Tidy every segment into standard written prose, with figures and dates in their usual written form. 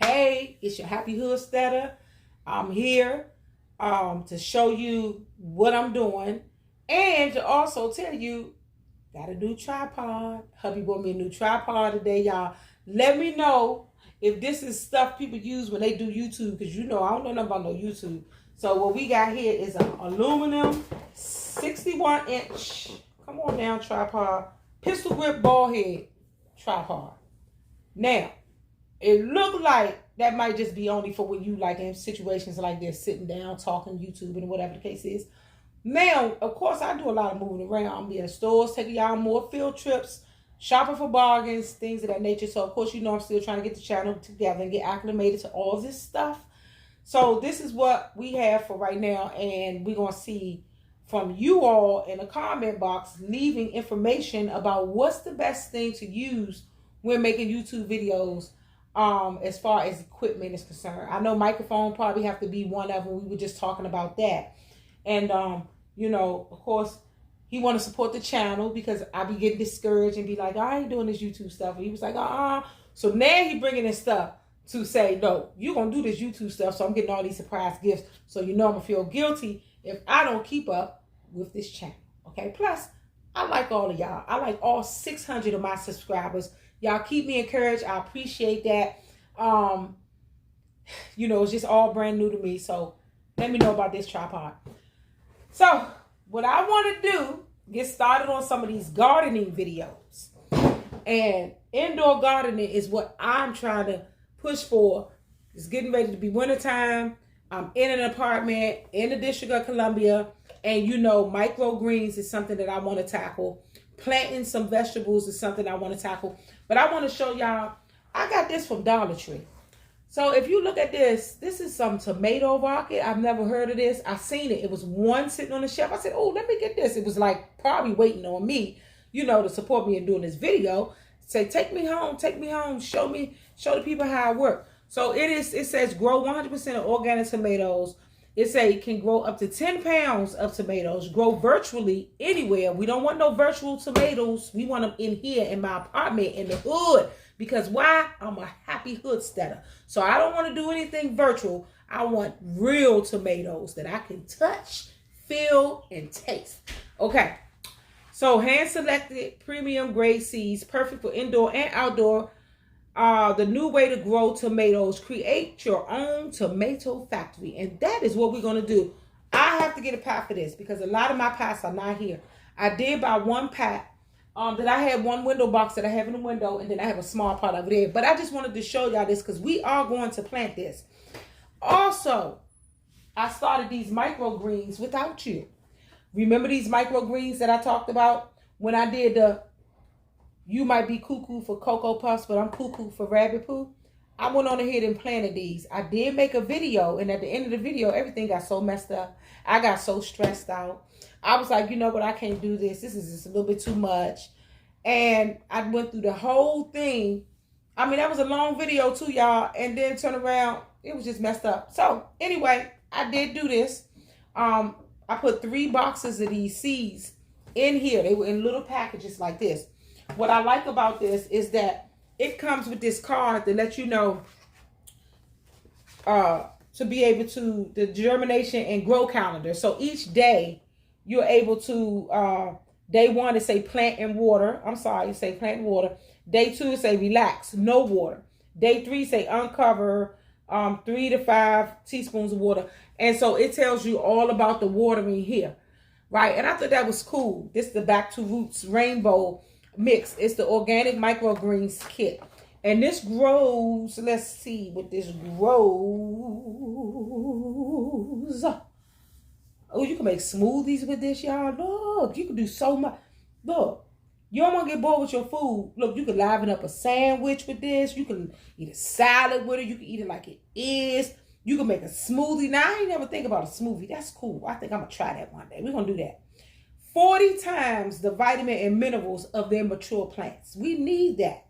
Hey, it's your happy Hoodsteader. I'm here to show you what I'm doing and to also tell you, got a new tripod. Hubby bought me a new tripod today, y'all. Let me know if this is stuff people use when they do YouTube, because you know I don't know nothing about no YouTube. So what we got here is an aluminum 61-inch, come on down, tripod, pistol grip ball head tripod. Now, it looked like that might just be only for when you like in situations like this, sitting down, talking YouTube and whatever the case is. Now, of course, I do a lot of moving around. I'm be in stores, taking y'all more field trips, shopping for bargains, things of that nature. So, of course, you know I'm still trying to get the channel together and get acclimated to all this stuff. So, this is what we have for right now. And we're going to see from you all in the comment box leaving information about what's the best thing to use when making YouTube videos. As far as equipment is concerned, I know microphone probably have to be one of them. We were just talking about that, and you know, of course, he want to support the channel because I be getting discouraged and be like, I ain't doing this YouTube stuff. And he was like, So now he bringing in stuff to say, no, you gonna do this YouTube stuff. So I'm getting all these surprise gifts. So you know I'm gonna feel guilty if I don't keep up with this channel. Okay. Plus, I like all of y'all. I like all 600 of my subscribers. Y'all keep me encouraged. I appreciate that. You know, it's just all brand new to me. So let me know about this tripod. So what I want to do, get started on some of these gardening videos. And indoor gardening is what I'm trying to push for. It's getting ready to be wintertime. I'm in an apartment in the District of Columbia. And you know, microgreens is something that I want to tackle. Planting some vegetables is something I want to tackle. But I want to show y'all, I got this from Dollar Tree. So if you look at this, this is some tomato rocket. I've never heard of this. I seen it. It was one sitting on the shelf. I said, oh, let me get this. It was like probably waiting on me, you know, to support me in doing this video. Say, take me home, show the people how I work. So it says grow 100% of organic tomatoes. It say can grow up to 10 pounds of tomatoes, grow virtually anywhere. We don't want no virtual tomatoes. We want them in here in my apartment in the hood. Because why? I'm a happy Hoodsteader. So I don't want to do anything virtual. I want real tomatoes that I can touch, feel, and taste. Okay. So hand selected premium grade seeds, perfect for indoor and outdoor. The new way to grow tomatoes. Create your own tomato factory. And that is what we're going to do. I have to get a pack for this because a lot of my packs are not here. I did buy one pack. That I had one window box that I have in the window. And then I have a small pot over there. But I just wanted to show y'all this because we are going to plant this. Also, I started these microgreens without you. Remember these microgreens that I talked about when I did the you might be cuckoo for Cocoa Puffs, but I'm cuckoo for rabbit poo. I went on ahead and planted these. I did make a video, and at the end of the video, everything got so messed up. I got so stressed out. I was like, you know what? I can't do this. This is just a little bit too much. And I went through the whole thing. I mean, that was a long video too, y'all. And then turn around, it was just messed up. So anyway, I did do this. I put 3 boxes of these seeds in here. They were in little packages like this. What I like about this is that it comes with this card to let you know to be able to, the germination and grow calendar. So each day you're able to, day 1 is say plant and water. I'm sorry, you say plant and water. Day 2 is say relax, no water. Day 3 say uncover 3 to 5 teaspoons of water. And so it tells you all about the watering here, right? And I thought that was cool. This is the Back to Roots Rainbow Mix. It's the organic microgreens kit. And this grows, let's see what this grows. Oh, you can make smoothies with this, y'all. Look, you can do so much. Look, you don't want to get bored with your food. Look, you can liven up a sandwich with this. You can eat a salad with it. You can eat it like it is. You can make a smoothie. Now, I ain't never think about a smoothie. That's cool. I think I'm going to try that one day. We're going to do that. 40 times the vitamin and minerals of their mature plants. We need that.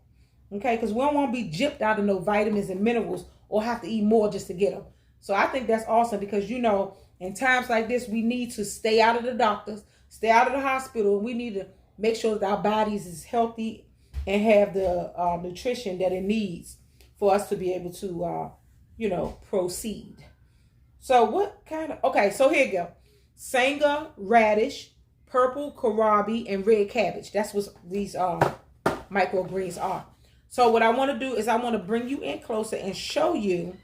Okay, because we don't want to be gypped out of no vitamins and minerals or have to eat more just to get them. So I think that's awesome because, you know, in times like this, we need to stay out of the doctors, stay out of the hospital. We need to make sure that our bodies is healthy and have the nutrition that it needs for us to be able to, you know, proceed. So what kind of, okay, so here you go. Sanga, radish, purple kohlrabi, and red cabbage. That's what these microgreens are. So what I want to do is I want to bring you in closer and show you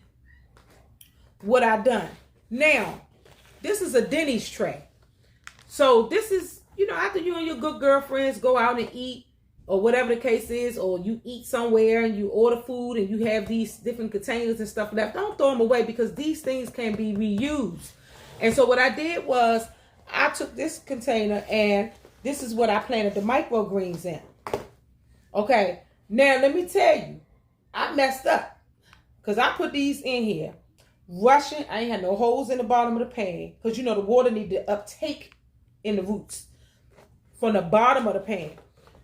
what I've done. Now, this is a Denny's tray. So this is, you know, after you and your good girlfriends go out and eat, or whatever the case is, or you eat somewhere and you order food and you have these different containers and stuff left, don't throw them away, because these things can be reused. And so what I did was I took this container and this is what I planted the microgreens in. Okay, now let me tell you, I messed up because I put these in here rushing. I ain't had no holes in the bottom of the pan because, you know, the water need to uptake in the roots from the bottom of the pan.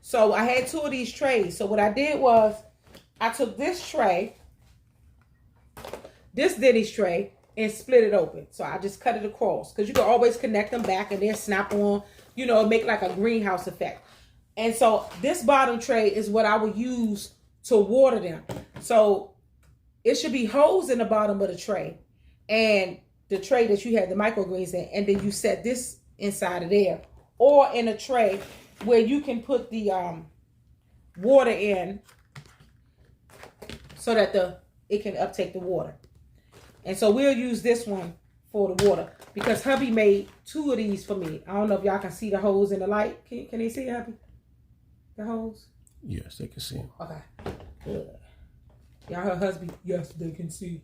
So I had 2 of these trays. So what I did was I took this tray, this Denny's tray, and split it open. So I just cut it across because you can always connect them back and then snap on, you know, make like a greenhouse effect. And so this bottom tray is what I would use to water them. So it should be holes in the bottom of the tray and the tray that you have the microgreens in, and then you set this inside of there, or in a tray where you can put the water in so that it can uptake the water. And so we'll use this one for the water because hubby made 2 of these for me. I don't know if y'all can see the holes in the light. Can they see, hubby? The holes? Yes, they can see. Okay. Good. Y'all heard husband? Yes, they can see.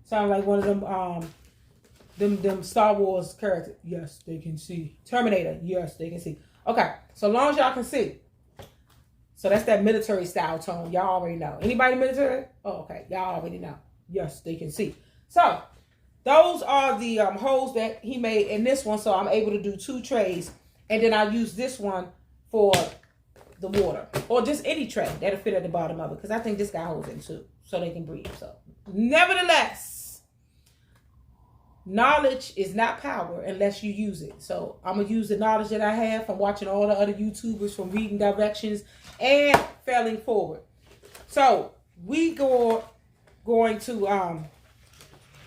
Sound like one of them Star Wars characters. Yes, they can see. Terminator. Yes, they can see. Okay, so long as y'all can see. So that's that military style tone. Y'all already know. Anybody military? Oh, okay. Y'all already know. Yes, they can see. So those are the holes that he made in this one. So I'm able to do 2 trays. And then I use this one for the water. Or just any tray that'll fit at the bottom of it. Because I think this got holes in too. So they can breathe. So nevertheless, knowledge is not power unless you use it. So I'm going to use the knowledge that I have from watching all the other YouTubers, from reading directions and failing forward. So we going to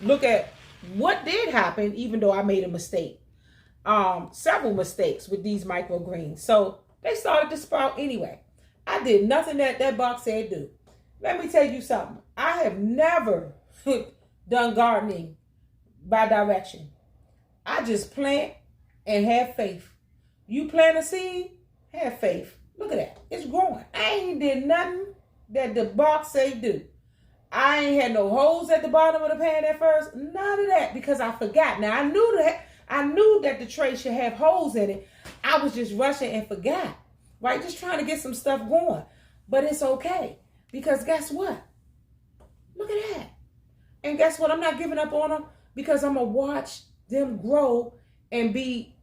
look at what did happen, even though I made a mistake. Several mistakes with these microgreens. So they started to sprout anyway. I did nothing that box said do. Let me tell you something. I have never done gardening by direction. I just plant and have faith. You plant a seed, have faith. Look at that. It's growing. I ain't did nothing that the box say do. I ain't had no holes at the bottom of the pan at first. None of that, because I forgot. Now I knew that the tray should have holes in it. I was just rushing and forgot. Right? Just trying to get some stuff going. But it's okay. Because guess what? Look at that. And guess what? I'm not giving up on them, because I'm going to watch them grow and be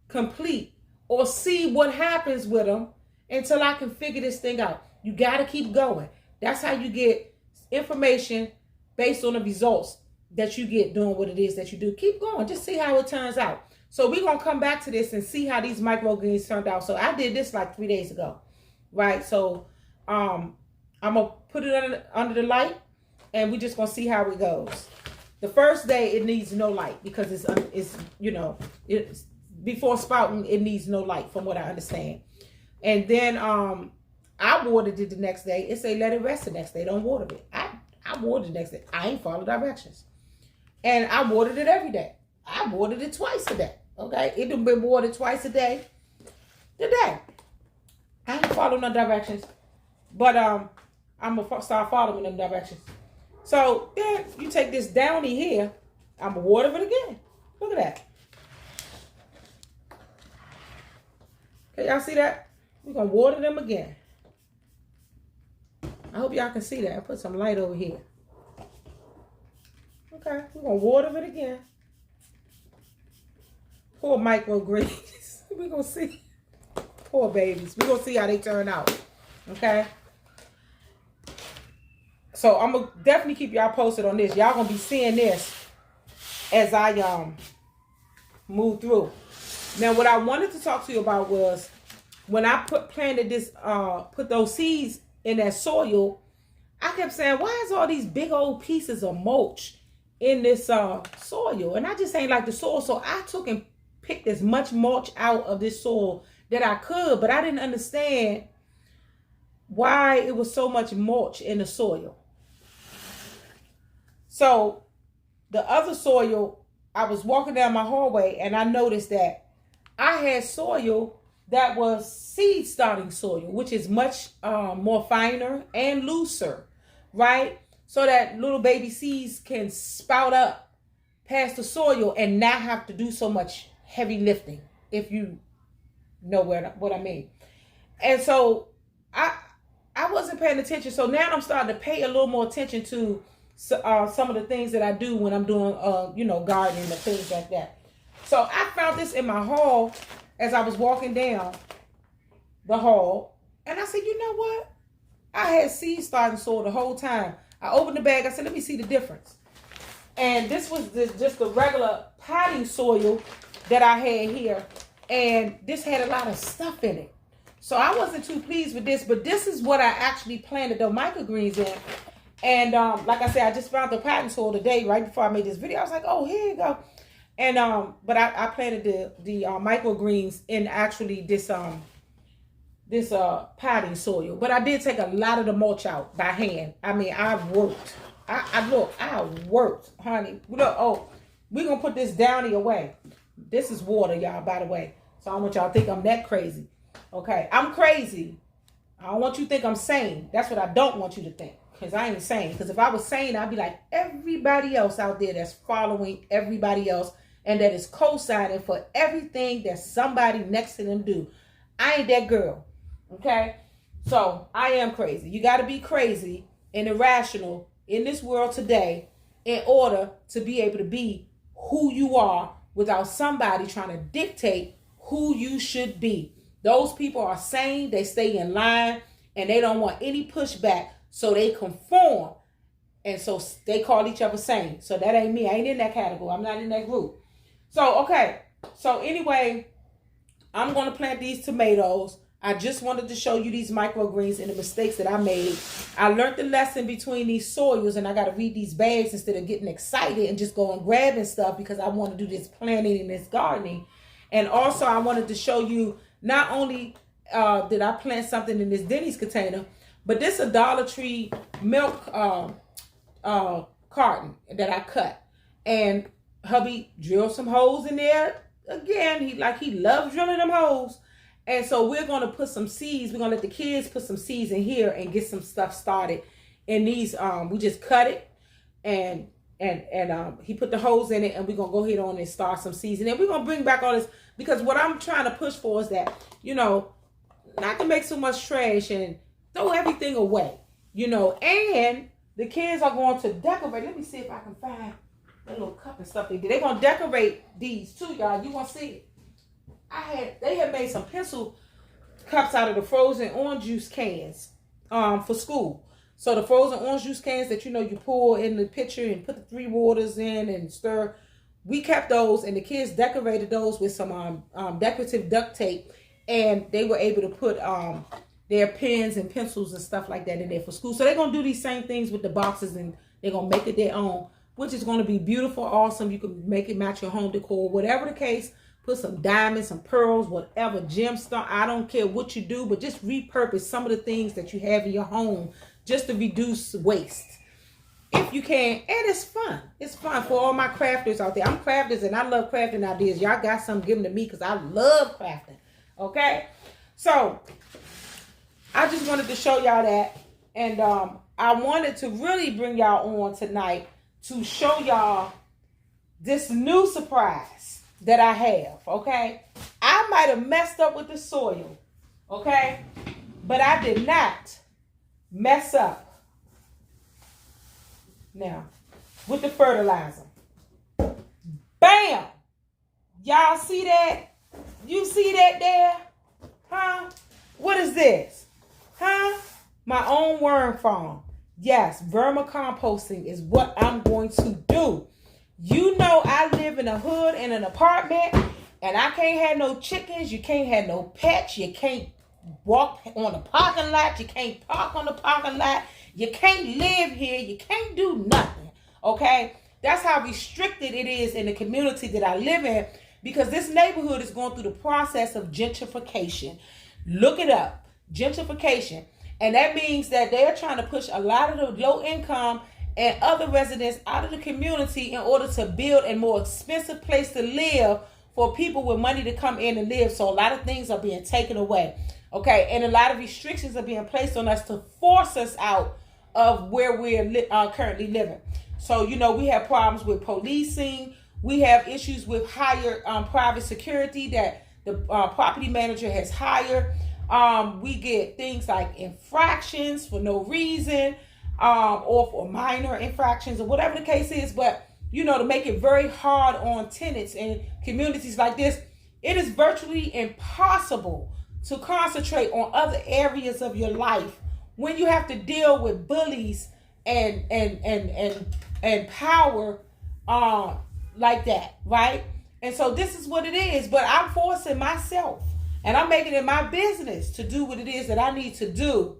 complete, or see what happens with them until I can figure this thing out. You got to keep going. That's how you get information based on the results that you get doing what it is that you do. Keep going. Just see how it turns out. So we're going to come back to this and see how these microgreens turned out. So I did this like 3 days ago, right? So I'm going to put it under the light, and we're just going to see how it goes. The first day, it needs no light because it's before sprouting, it needs no light from what I understand. And then I watered it the next day. It say let it rest the next day. Don't water it. I watered the next day. I ain't follow directions. And I watered it every day. I watered it twice a day. Okay? It done been watered twice a day today. I ain't following no directions. But I'm going to start following them directions. So then you take this downy here. I'm going to water it again. Look at that. Okay, y'all see that? We're going to water them again. I hope y'all can see that. I put some light over here. Okay, we're going to water it again. Poor microgreens. We're going to see. Poor babies. We're going to see how they turn out. Okay? So I'm going to definitely keep y'all posted on this. Y'all going to be seeing this as I move through. Now, what I wanted to talk to you about was when I planted this, put those seeds in that soil, I kept saying, why is all these big old pieces of mulch in this soil? And I just ain't like the soil. So I took and picked as much mulch out of this soil that I could, but I didn't understand why it was so much mulch in the soil. So the other soil, I was walking down my hallway and I noticed that I had soil that was seed starting soil, which is much more finer and looser, right? So that little baby seeds can spout up past the soil and not have to do so much heavy lifting, if you know what I mean. And so I wasn't paying attention. So now I'm starting to pay a little more attention to some of the things that I do when I'm doing, gardening and things like that. So I found this in my hall as I was walking down the hall. And I said, you know what? I had seed starting soil the whole time. I opened the bag. I said, let me see the difference. And this was just the regular potting soil that I had here. And this had a lot of stuff in it. So I wasn't too pleased with this. But this is what I actually planted the microgreens in. And like I said, I just found the potting soil today, right before I made this video. I was like, oh, here you go. And but I planted the microgreens in actually this potting soil. But I did take a lot of the mulch out by hand. I mean, I worked. I worked, honey. Look, we're gonna put this down your way. This is water, y'all, by the way. So I don't want y'all to think I'm that crazy. Okay, I'm crazy. I don't want you to think I'm sane. That's what I don't want you to think. Because I ain't sane. Because if I was sane, I'd be like everybody else out there that's following everybody else and that is co-signing for everything that somebody next to them do. I ain't that girl. Okay? So I am crazy. You got to be crazy and irrational in this world today in order to be able to be who you are without somebody trying to dictate who you should be. Those people are sane. They stay in line and they don't want any pushback. So they conform. And so they call each other sane. So that ain't me. I ain't in that category. I'm not in that group. So, okay. So anyway, I'm going to plant these tomatoes. I just wanted to show you these microgreens and the mistakes that I made. I learned the lesson between these soils, and I got to read these bags instead of getting excited and just going grabbing stuff because I want to do this planting and this gardening. And also I wanted to show you not only did I plant something in this Denny's container, but this is a Dollar Tree milk carton that I cut. And hubby drilled some holes in there. Again, he loves drilling them holes. And so we're going to put some seeds. We're going to let the kids put some seeds in here and get some stuff started. And these, we just cut it. And he put the holes in it. And we're going to go ahead on and start some seeds. And then we're going to bring back all this. Because what I'm trying to push for is that, not to make so much trash and throw everything away, and the kids are going to decorate. Let me see if I can find a little cup and stuff they did. They're going to decorate these too, y'all. You want to see it? They had made some pencil cups out of the frozen orange juice cans for school. So the frozen orange juice cans that, you pour in the pitcher and put the 3 waters in and stir. We kept those and the kids decorated those with some decorative duct tape. And they were able to put their pens and pencils and stuff like that in there for school. So they're going to do these same things with the boxes and they're going to make it their own, which is going to be beautiful, awesome. You can make it match your home decor, whatever the case. Put some diamonds, some pearls, whatever, gemstone. I don't care what you do, but just repurpose some of the things that you have in your home just to reduce waste. If you can, and it's fun. It's fun for all my crafters out there. I'm crafters and I love crafting ideas. Y'all got some, give them to me because I love crafting. Okay? So, I just wanted to show y'all that. And I wanted to really bring y'all on tonight to show y'all this new surprise that I have, okay? I might have messed up with the soil, okay? But I did not mess up now with the fertilizer. Bam! Y'all see that? You see that there? Huh? What is this? Huh? My own worm farm. Yes, vermicomposting is what I'm going to do. I live in a hood in an apartment and I can't have no chickens. You can't have no pets. You can't walk on the parking lot. You can't park on the parking lot. You can't live here. You can't do nothing. Okay? That's how restricted it is in the community that I live in, because this neighborhood is going through the process of gentrification. Look it up. Gentrification. And that means that they're trying to push a lot of the low income and other residents out of the community in order to build a more expensive place to live for people with money to come in and live. So a lot of things are being taken away. Okay, and a lot of restrictions are being placed on us to force us out of where we're currently living. So, you know, we have problems with policing. We have issues with higher private security that the property manager has hired. We get things like infractions for no reason, or for minor infractions or whatever the case is. But, you know, to make it very hard on tenants in communities like this, it is virtually impossible to concentrate on other areas of your life when you have to deal with bullies and power like that, right? And so this is what it is. But I'm forcing myself, and I'm making it my business to do what it is that I need to do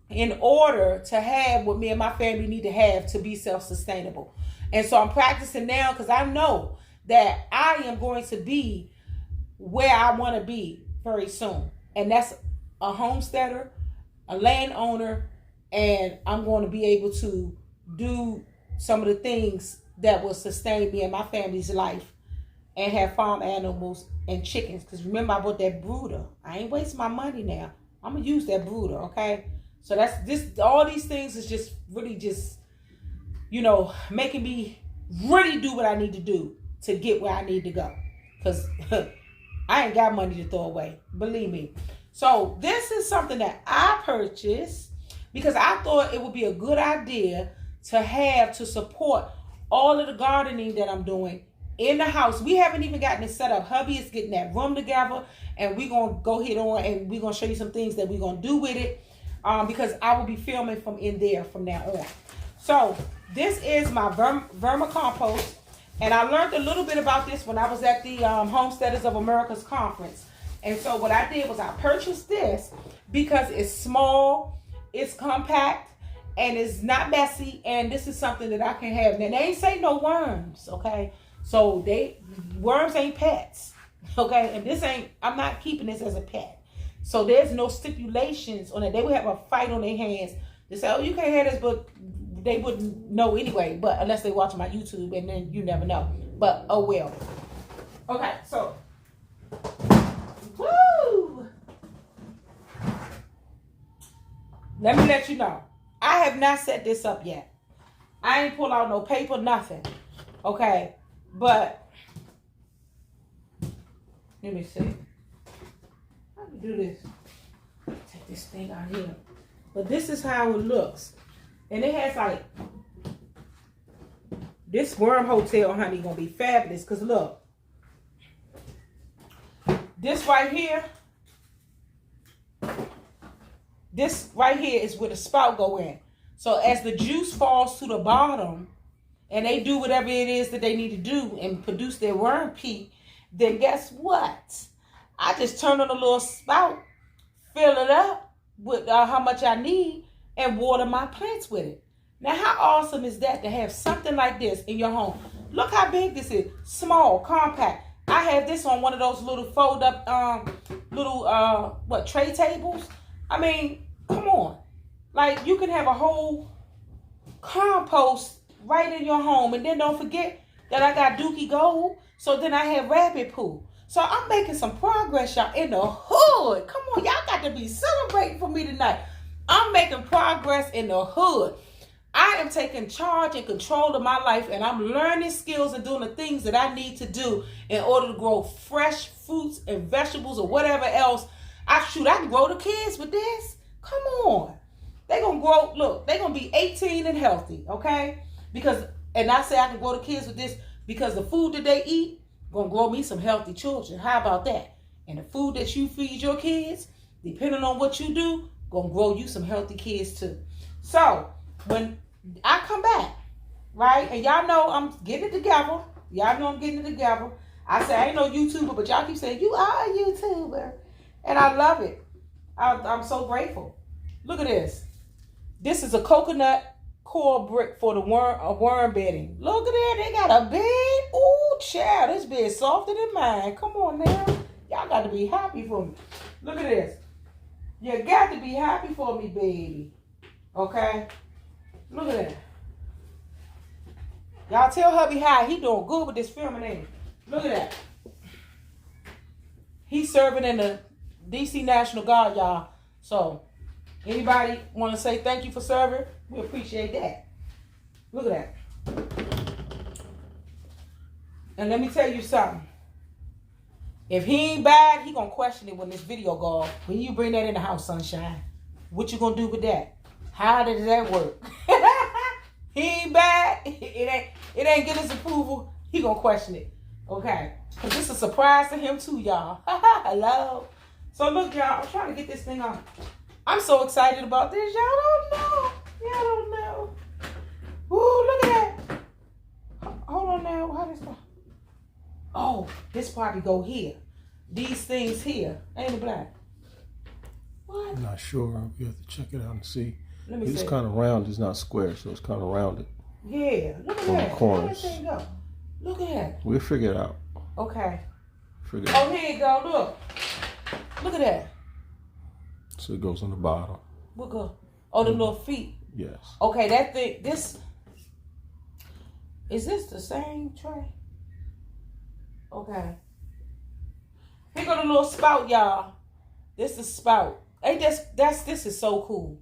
in order to have what me and my family need to have to be self-sustainable. And so I'm practicing now, because I know that I am going to be where I want to be very soon. And that's a homesteader, a landowner, and I'm going to be able to do some of the things that will sustain me and my family's life, and have farm animals and chickens. Because remember, I bought that brooder. I ain't wasting my money now. I'm going to use that brooder, okay? So that's this. All these things is just really just, you know, making me really do what I need to do to get where I need to go. Because I ain't got money to throw away. Believe me. So this is something that I purchased because I thought it would be a good idea to have to support all of the gardening that I'm doing in the house. We haven't even gotten it set up. Hubby is getting that room together, and we're going to go ahead on and we're going to show you some things that we're going to do with it, because I will be filming from in there from now on. So this is my vermicompost, and I learned a little bit about this when I was at the Homesteaders of America's conference. And so what I did was I purchased this because it's small, it's compact, and it's not messy, and this is something that I can have. Now, they ain't say no worms, okay? So worms ain't pets, okay? And this ain't, I'm not keeping this as a pet. So there's no stipulations on it. They would have a fight on their hands. They say, oh, you can't have this, but they wouldn't know anyway, but unless they watch my YouTube, and then you never know. But, oh well. Okay, so, woo! Let me let you know. I have not set this up yet. I ain't pull out no paper, nothing. Okay, but let me see. How do you do this? Take this thing out here. But this is how it looks. And it has like, this worm hotel, honey, gonna be fabulous. Because look, this right here is where the spout go in. So as the juice falls to the bottom and they do whatever it is that they need to do and produce their worm pee, then guess what? I just turn on a little spout, fill it up with how much I need, and water my plants with it. Now, how awesome is that to have something like this in your home? Look how big this is. Small, compact. I have this on one of those little fold up, tray tables. I mean, come on. Like, you can have a whole compost right in your home. And then don't forget that I got Dookie Gold. So then I have rabbit poo. So I'm making some progress, y'all, in the hood. Come on, y'all got to be celebrating for me tonight. I'm making progress in the hood. I am taking charge and control of my life, and I'm learning skills and doing the things that I need to do in order to grow fresh fruits and vegetables or whatever else. I can grow the kids with this. Come on. They're going to grow, look, they're going to be 18 and healthy, okay? And I say I can grow the kids with this because the food that they eat going to grow me some healthy children. How about that? And the food that you feed your kids, depending on what you do, going to grow you some healthy kids too. So, when I come back, right, and y'all know I'm getting it together. Y'all know I'm getting it together. I say I ain't no YouTuber, but y'all keep saying, you are a YouTuber. And I love it. I'm so grateful. Look at this. This is a coconut core brick for the worm bedding. Look at that. They got a bed. Ooh, child. This bed softer than mine. Come on now. Y'all got to be happy for me. Look at this. You got to be happy for me, baby. Okay? Look at that. Y'all tell hubby hi. He doing good with this filming, ain't he? Look at that. He's serving in the DC National Guard, y'all. So, anybody want to say thank you for serving? We appreciate that. Look at that. And let me tell you something. If he ain't bad, he gonna question it when this video go off. When you bring that in the house, sunshine, what you gonna do with that? How does that work? He ain't bad. It ain't get his approval. He gonna question it. Okay. Cause this is a surprise to him too, y'all. Hello. So look, y'all, I'm trying to get this thing on. I'm so excited about this. Y'all don't know. Y'all don't know. Ooh, look at that. Hold on now. How this go? Oh, this probably go here. These things here. Ain't it black? What? I'm not sure. You have to check it out and see. Let me see. It's kind of round. It's not square, so it's kind of rounded. Yeah. Look at that. The corners. How this thing go? Look at that. We'll figure it out. Okay. Figure it out. Oh, here you go. Look. Look at that. So it goes on the bottom. What go? Oh, the little feet. Yes. Okay, that thing. This. Is this the same tray? Okay. Here go the little spout, y'all. This is spout. Ain't this is so cool.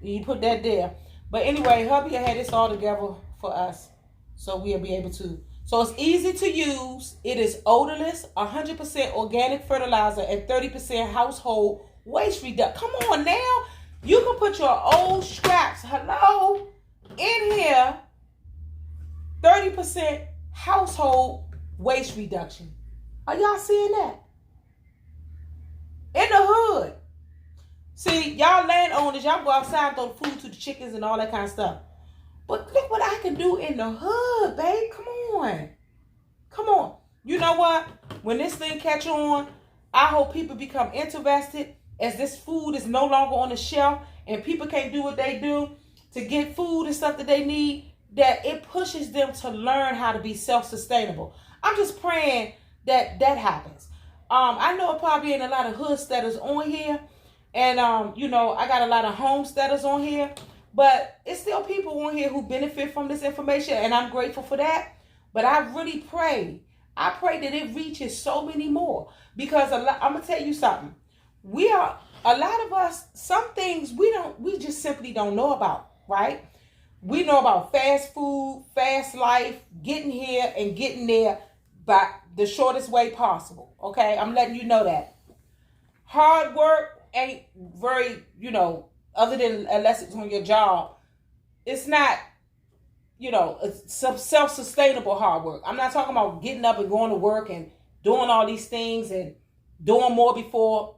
You put that there. But anyway, hubby had this all together for us. So we'll be able to. So it's easy to use. It is odorless, 100% organic fertilizer, and 30% household waste reduction. Come on now. You can put your old scraps, hello, in here. 30% household waste reduction. Are y'all seeing that? In the hood. See, y'all landowners, y'all go outside and throw the food to the chickens and all that kind of stuff. But look what I can do in the hood, babe. Come on. Come on. You know what? When this thing catch on, I hope people become interested as this food is no longer on the shelf and people can't do what they do to get food and stuff that they need, that it pushes them to learn how to be self-sustainable. I'm just praying that that happens. I know it probably ain't a lot of hoodsteaders on here. And, you know, I got a lot of homesteaders on here. But it's still people on here who benefit from this information. And I'm grateful for that. But I really pray. I pray that it reaches so many more. Because I'm going to tell you something. A lot of us, some things we just simply don't know about, right? We know about fast food, fast life, getting here and getting there by the shortest way possible. Okay? I'm letting you know that. Hard work ain't very, you know, other than unless it's on your job, it's not, you know, it's some self-sustainable hard work. I'm not talking about getting up and going to work and doing all these things and doing more before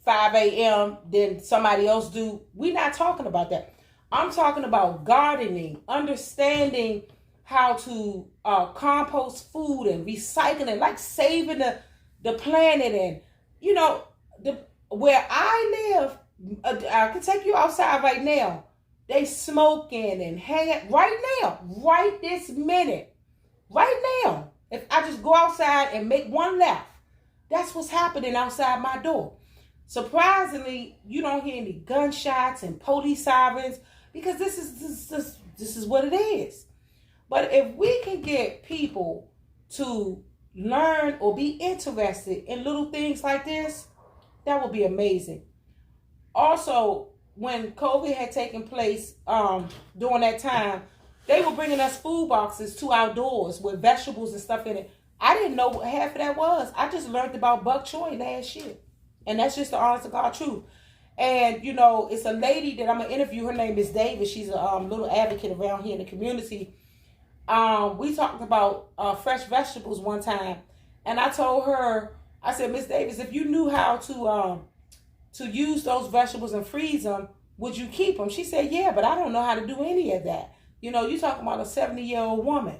5 a.m. than somebody else do. We're not talking about that. I'm talking about gardening, understanding how to compost food and recycling, like saving the planet. And, you know, where I live, I can take you outside right now. They smoking and hanging right now, right this minute, right now. If I just go outside and make one left, that's what's happening outside my door. Surprisingly, you don't hear any gunshots and police sirens because this is what it is. But if we can get people to learn or be interested in little things like this, that would be amazing. Also, when COVID had taken place during that time, they were bringing us food boxes to our doors with vegetables and stuff in it. I didn't know what half of that was. I just learned about bok choy last year. And that's just the honest to God truth. And, you know, it's a lady that I'm going to interview. Her name is David. She's a little advocate around here in the community. We talked about fresh vegetables one time. And I told her, I said, Miss Davis, if you knew how to use those vegetables and freeze them, would you keep them? She said, yeah, but I don't know how to do any of that. You know, you're talking about a 70-year-old woman.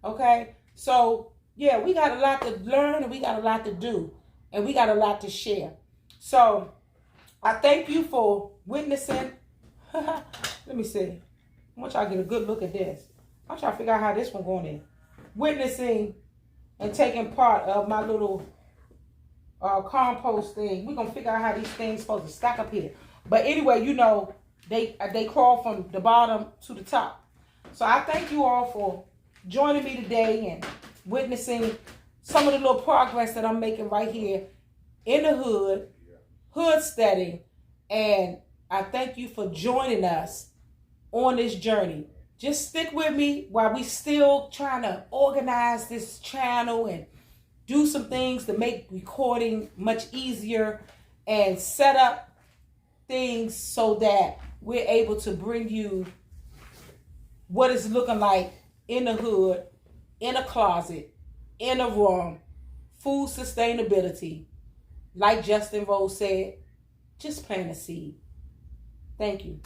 Okay? So, yeah, we got a lot to learn and we got a lot to do. And we got a lot to share. So, I thank you for witnessing Let me see. I want y'all to get a good look at this. I'm trying to figure out how this one going in. Witnessing and taking part of my little compost thing. We're gonna figure out how these things supposed to stack up here. But anyway, you know, they crawl from the bottom to the top. So I thank you all for joining me today and witnessing some of the little progress that I'm making right here in the hood steading. And I thank you for joining us on this journey. Just stick with me while we still trying to organize this channel and do some things to make recording much easier and set up things so that we're able to bring you what it's looking like in the hood, in a closet, in a room, food sustainability. Like Justin Rose said, just plant a seed. Thank you.